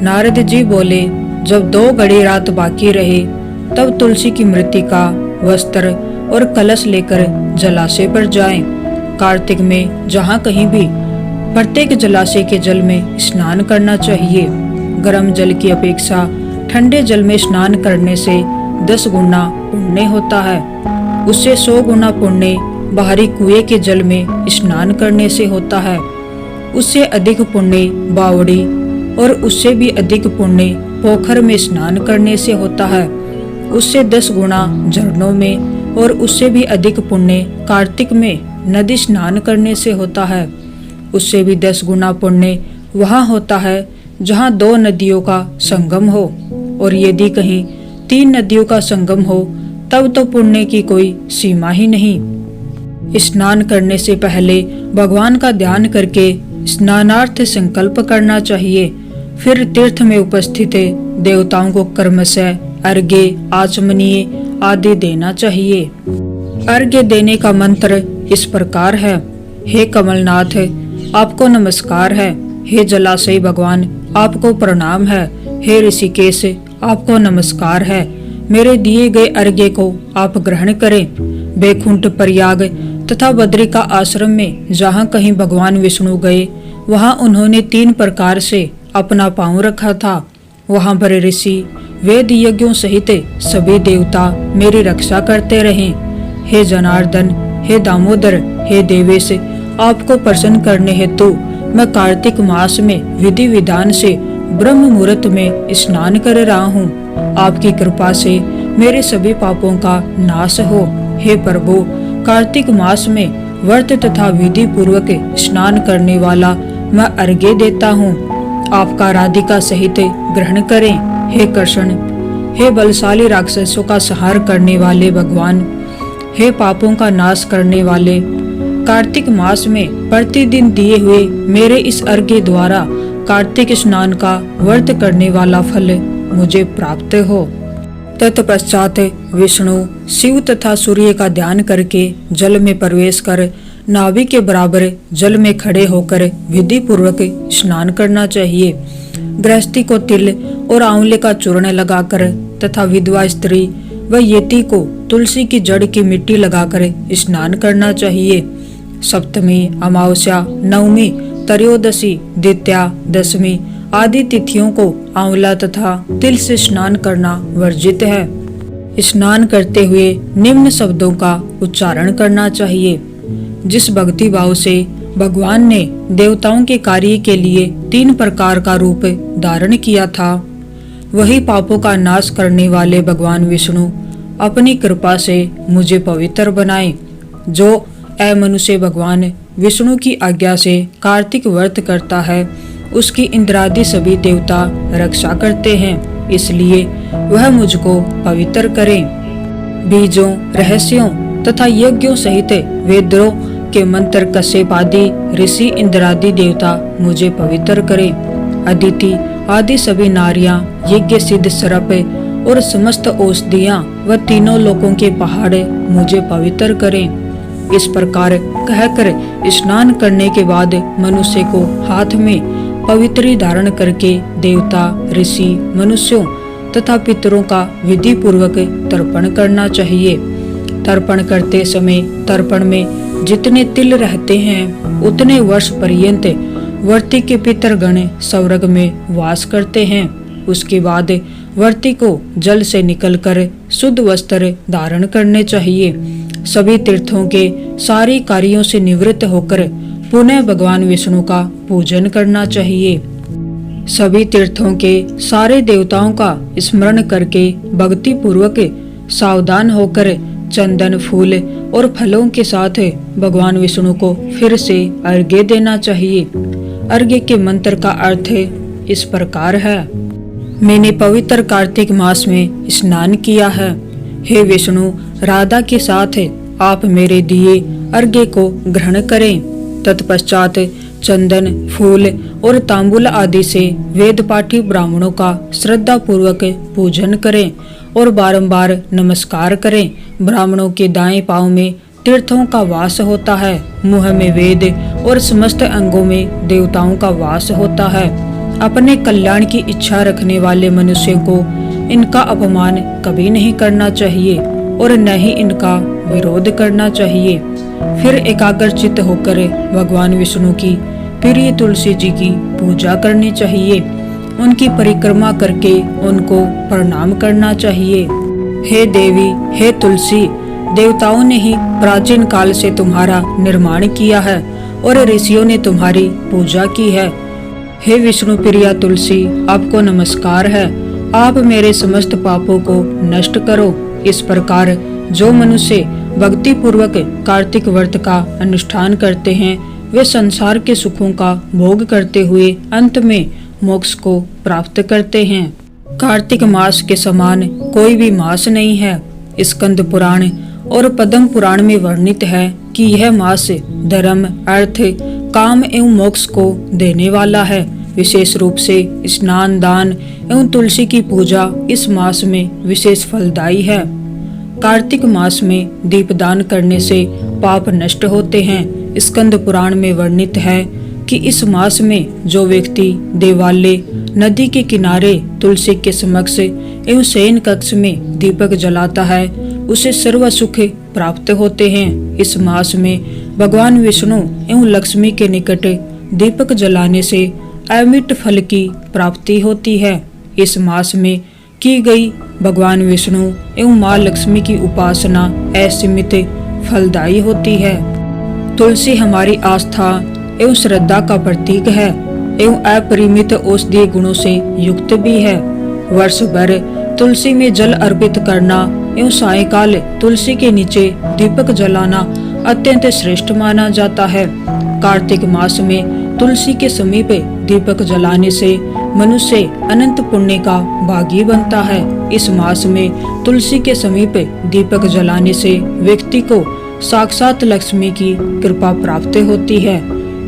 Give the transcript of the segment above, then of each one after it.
नारद जी बोले, जब 2 घड़ी रात बाकी रहे तब तुलसी की मृत्तिका, वस्त्र और कलश लेकर जलाशय पर जाएं। कार्तिक में जहाँ कहीं भी प्रत्येक जलाशय के जल में स्नान करना चाहिए। गर्म जल की अपेक्षा ठंडे जल में स्नान करने से 10 गुना पुण्य होता है। उससे 100 गुना पुण्य बाहरी कुएं के जल में स्नान करने से होता है। उससे अधिक पुण्य बावड़ी और उससे भी अधिक पुण्य पोखर में स्नान करने से होता है। उससे 10 गुना झरनों में और उससे भी अधिक पुण्य कार्तिक में नदी स्नान करने से होता है। उससे भी 10 गुना पुण्य वहाँ होता है जहाँ 2 नदियों का संगम हो, और यदि कहीं 3 नदियों का संगम हो तब तो पुण्य की कोई सीमा ही नहीं। स्नान करने से पहले भगवान का ध्यान करके स्नानार्थ संकल्प करना चाहिए। फिर तीर्थ में उपस्थित देवताओं को क्रमशः अर्घ्य, आचमनीय आदि देना चाहिए। अर्घ्य देने का मंत्र इस प्रकार है। हे कमलनाथ, आपको नमस्कार है। हे जलाशय भगवान, आपको प्रणाम है। हे ऋषिकेश, आपको नमस्कार है। मेरे दिए गए अर्घ्य को आप ग्रहण करें। बैकुंठ, प्रयाग तथा बद्री का आश्रम में जहाँ कहीं भगवान विष्णु गए वहाँ उन्होंने 3 प्रकार से अपना पांव रखा था। वहाँ पर ऋषि, वेद यज्ञों सहित सभी देवता मेरी रक्षा करते रहे। हे जनार्दन, हे दामोदर, हे देवेश, आपको प्रसन्न करने हेतु मैं कार्तिक मास में विधि विधान से ब्रह्म मुहूर्त में स्नान कर रहा हूँ। आपकी कृपा से मेरे सभी पापों का नाश हो। हे प्रभु, कार्तिक मास में व्रत तथा विधि पूर्वक स्नान करने वाला मैं अर्घ्य देता हूँ। आपका राधिका सहित ग्रहण करें। हे कृष्ण, हे बलशाली राक्षसों का संहार करने वाले भगवान, हे पापों का नाश करने वाले, कार्तिक मास में प्रतिदिन दिए हुए मेरे इस अर्घ्य द्वारा कार्तिक स्नान का व्रत करने वाला फल मुझे प्राप्त हो। तत्पश्चात विष्णु, शिव तथा सूर्य का ध्यान करके जल में प्रवेश कर नाभि के बराबर जल में खड़े होकर विधि पूर्वक स्नान करना चाहिए। गृहस्थी को तिल और आंवले का चूर्ण लगाकर तथा विधवा स्त्री व यति को तुलसी की जड़ की मिट्टी लगाकर स्नान करना चाहिए। सप्तमी, अमावस्या, नवमी, त्रयोदशी, द्वितीया, दशमी आदि तिथियों को आंवला तथा तिल से स्नान करना वर्जित है। स्नान करते हुए निम्न शब्दों का उच्चारण करना चाहिए। जिस भक्ति भाव से भगवान ने देवताओं के कार्य के लिए 3 प्रकार का रूप धारण किया था, वही पापों का नाश करने वाले भगवान विष्णु अपनी कृपा से मुझे पवित्र बनाए। जो अमनुष्य भगवान विष्णु की आज्ञा से कार्तिक व्रत करता है उसकी इंद्रादि सभी देवता रक्षा करते हैं, इसलिए वह मुझको पवित्र करें। बीजों, रहस्यों तथा यज्ञों सहित वेदों के मंत्र कश्यप आदि ऋषि इंद्रादि देवता मुझे पवित्र करें। अदिति आदि सभी नारियां, यज्ञ सिद्ध सर्प और समस्त औषधियां व तीनों लोकों के पहाड़ मुझे पवित्र करें। इस प्रकार कहकर स्नान करने के बाद मनुष्य को हाथ में पवित्री धारण करके देवता, ऋषि, मनुष्यों तथा पितरों का विधि पूर्वक तर्पण करना चाहिए। तर्पण करते समय तर्पण में जितने तिल रहते हैं उतने वर्ष पर्यंत वर्ती के पितरगण स्वर्ग में वास करते हैं। उसके बाद वर्ती को जल से निकलकर शुद्ध वस्त्र धारण करने चाहिए। सभी तीर्थों के सारे कार्यों से निवृत्त होकर पुनः भगवान विष्णु का पूजन करना चाहिए। सभी तीर्थों के सारे देवताओं का स्मरण करके भक्ति पूर्वक सावधान होकर चंदन, फूल और फलों के साथ भगवान विष्णु को फिर से अर्घ्य देना चाहिए। अर्घ्य के मंत्र का अर्थ इस प्रकार है। मैंने पवित्र कार्तिक मास में स्नान किया है। हे विष्णु, राधा के साथ आप मेरे दिए अर्घ्य को ग्रहण करें। तत्पश्चात चंदन, फूल और तांबूल आदि से वेद पाठी ब्राह्मणों का श्रद्धा पूर्वक पूजन करें और बारंबार नमस्कार करें। ब्राह्मणों के दाएं पांव में तीर्थों का वास होता है, मुंह में वेद और समस्त अंगों में देवताओं का वास होता है। अपने कल्याण की इच्छा रखने वाले मनुष्य को इनका अपमान कभी नहीं करना चाहिए और न ही इनका विरोध करना चाहिए। फिर एकाग्रचित्त होकर भगवान विष्णु की प्रिय तुलसी जी की पूजा करनी चाहिए। उनकी परिक्रमा करके उनको प्रणाम करना चाहिए। हे देवी, हे तुलसी, देवताओं ने ही प्राचीन काल से तुम्हारा निर्माण किया है और ऋषियों ने तुम्हारी पूजा की है। हे विष्णु प्रिया तुलसी, आपको नमस्कार है। आप मेरे समस्त पापों को नष्ट करो। इस प्रकार जो मनुष्य भक्ति पूर्वक कार्तिक व्रत का अनुष्ठान करते हैं वे संसार के सुखों का भोग करते हुए अंत में मोक्ष को प्राप्त करते हैं। कार्तिक मास के समान कोई भी मास नहीं है। स्कंद पुराण और पद्म पुराण में वर्णित है कि यह मास धर्म, अर्थ, काम एवं मोक्ष को देने वाला है। विशेष रूप से स्नान, दान एवं तुलसी की पूजा इस मास में विशेष फलदायी है। कार्तिक मास में दीपदान करने से पाप नष्ट होते हैं। स्कंद पुराण में वर्णित है कि इस मास में जो व्यक्ति देवालय, नदी के किनारे, तुलसी के समक्ष एवं शयन कक्ष में दीपक जलाता है उसे सर्व सुख प्राप्त होते हैं। इस मास में भगवान विष्णु एवं लक्ष्मी के निकट दीपक जलाने से अमिट फल की प्राप्ति होती है। इस मास में की गई भगवान विष्णु एवं माँ लक्ष्मी की उपासना असीमित फलदायी होती है। तुलसी हमारी आस्था एवं श्रद्धा का प्रतीक है एवं अपरिमित औषधीय गुणों से युक्त भी है। वर्ष भर तुलसी में जल अर्पित करना एवं सायंकाल तुलसी के नीचे दीपक जलाना अत्यंत श्रेष्ठ माना जाता है। कार्तिक मास में तुलसी के समीप दीपक जलाने से मनुष्य अनंत पुण्य का भागी बनता है। इस मास में तुलसी के समीप दीपक जलाने से व्यक्ति को साक्षात लक्ष्मी की कृपा प्राप्त होती है,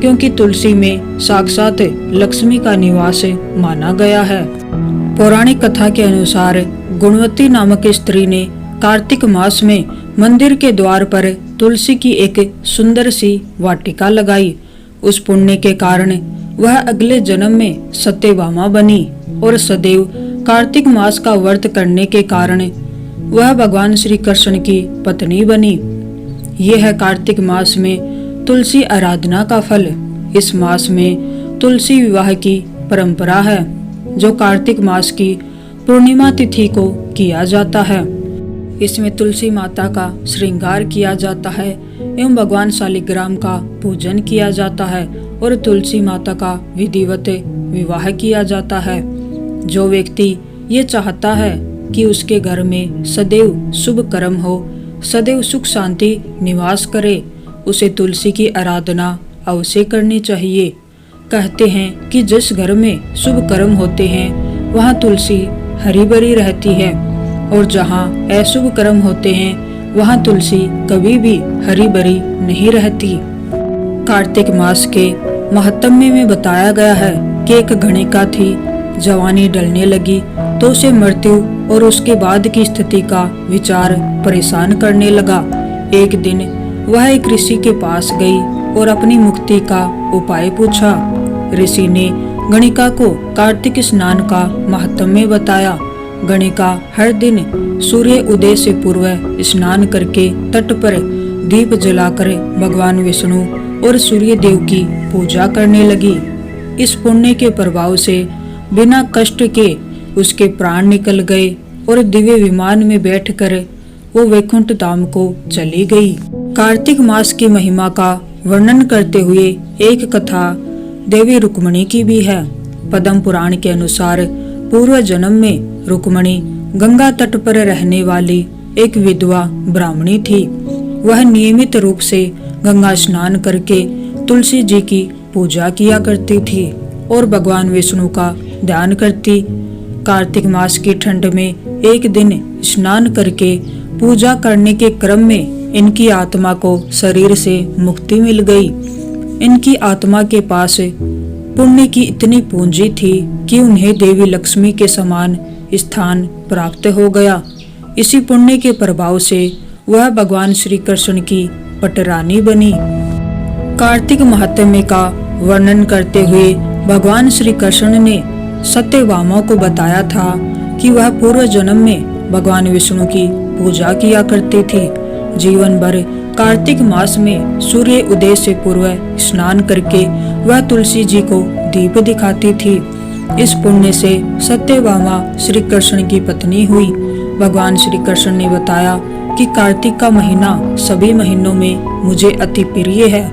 क्योंकि तुलसी में साक्षात लक्ष्मी का निवास माना गया है। पौराणिक कथा के अनुसार गुणवती नामक स्त्री ने कार्तिक मास में मंदिर के द्वार पर तुलसी की एक सुंदर सी वाटिका लगाई। उस पुण्य के कारण वह अगले जन्म में सत्यभामा बनी और सदैव कार्तिक मास का व्रत करने के कारण वह भगवान श्री कृष्ण की पत्नी बनी। यह है कार्तिक मास में तुलसी आराधना का फल। इस मास में तुलसी विवाह की परंपरा है जो कार्तिक मास की पूर्णिमा तिथि को किया जाता है। इसमें तुलसी माता का श्रृंगार किया जाता है एवं भगवान शालिग्राम का पूजन किया जाता है और तुलसी माता का विधिवत विवाह किया जाता है। जो व्यक्ति ये चाहता है कि उसके घर में सदैव शुभ कर्म हो, सदैव सुख शांति निवास करे, उसे तुलसी की आराधना अवश्य करनी चाहिए। कहते हैं कि जिस घर में शुभ कर्म होते हैं वहाँ तुलसी हरी भरी रहती है और जहाँ अशुभ कर्म होते हैं वहाँ तुलसी कभी भी हरी भरी नहीं रहती। कार्तिक मास के महात्म्य में बताया गया है कि एक गणिका थी, जवानी ढलने लगी तो उसे मृत्यु और उसके बाद की स्थिति का विचार परेशान करने लगा। एक दिन वह एक ऋषि के पास गई और अपनी मुक्ति का उपाय पूछा। ऋषि ने गणिका को कार्तिक स्नान का महात्म्य बताया। गणिका हर दिन सूर्य उदय से पूर्व स्नान करके तट पर दीप जलाकर भगवान विष्णु और सूर्य देव की पूजा करने लगी। इस पुण्य के प्रभाव से बिना कष्ट के उसके प्राण निकल गए और दिव्य विमान में बैठकर वो वैकुंठ धाम को चली गई। कार्तिक मास की महिमा का वर्णन करते हुए एक कथा देवी रुक्मणी की भी है। पद्म पुराण के अनुसार पूर्व जन्म में रुक्मणी गंगा तट पर रहने वाली एक विधवा ब्राह्मणी थी। वह नियमित रूप से गंगा स्नान करके तुलसी जी की पूजा किया करती थी और भगवान विष्णु का ध्यान करती। कार्तिक मास की ठंड में एक दिन स्नान करके पूजा करने के क्रम में इनकी आत्मा को शरीर से मुक्ति मिल गई। इनकी आत्मा के पास पुण्य की इतनी पूंजी थी कि उन्हें देवी लक्ष्मी के समान स्थान प्राप्त हो गया। इसी पुण्य के प्रभाव से वह भगवान श्री कृष्ण की पटरानी बनी। कार्तिक महात्म्य का वर्णन करते हुए भगवान श्री कृष्ण ने सत्यभामा को बताया था कि वह पूर्व जन्म में भगवान विष्णु की पूजा किया करती थी। जीवन भर कार्तिक मास में सूर्य उदय से पूर्व स्नान करके वह तुलसी जी को दीप दिखाती थी। इस पुण्य से सत्यभामा श्री कृष्ण की पत्नी हुई। भगवान श्री कृष्ण ने बताया कि कार्तिक का महीना सभी महीनों में मुझे अति प्रिय है।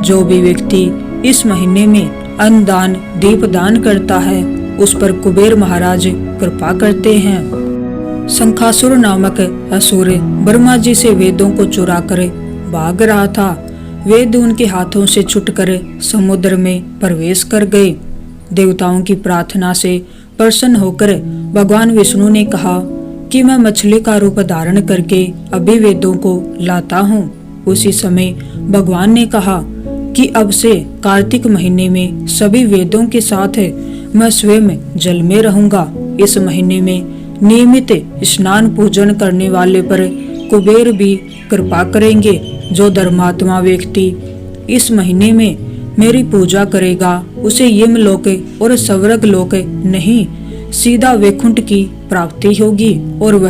जो भी व्यक्ति इस महीने में अन्न दान दीप दान करता है उस पर कुबेर महाराज कृपा करते हैं। शंखासुर नामक असुर ब्रह्मा जी से वेदों को चुरा कर भाग रहा था। वेद उनके हाथों से छूटकर समुद्र में प्रवेश कर गए। देवताओं की प्रार्थना से प्रसन्न होकर भगवान विष्णु ने कहा कि मैं मछली का रूप धारण करके अभी वेदों को लाता हूँ। उसी समय भगवान ने कहा कि अब से कार्तिक महीने में सभी वेदों के साथ मैं स्वयं जल में रहूंगा। इस महीने में नियमित स्नान पूजन करने वाले पर कुबेर भी कृपा करेंगे। जो धर्मात्मा व्यक्ति इस महीने में मेरी पूजा करेगा उसे यमलोक और स्वर्ग लोक नहीं सीधा वैकुंठ की प्राप्ति होगी और वह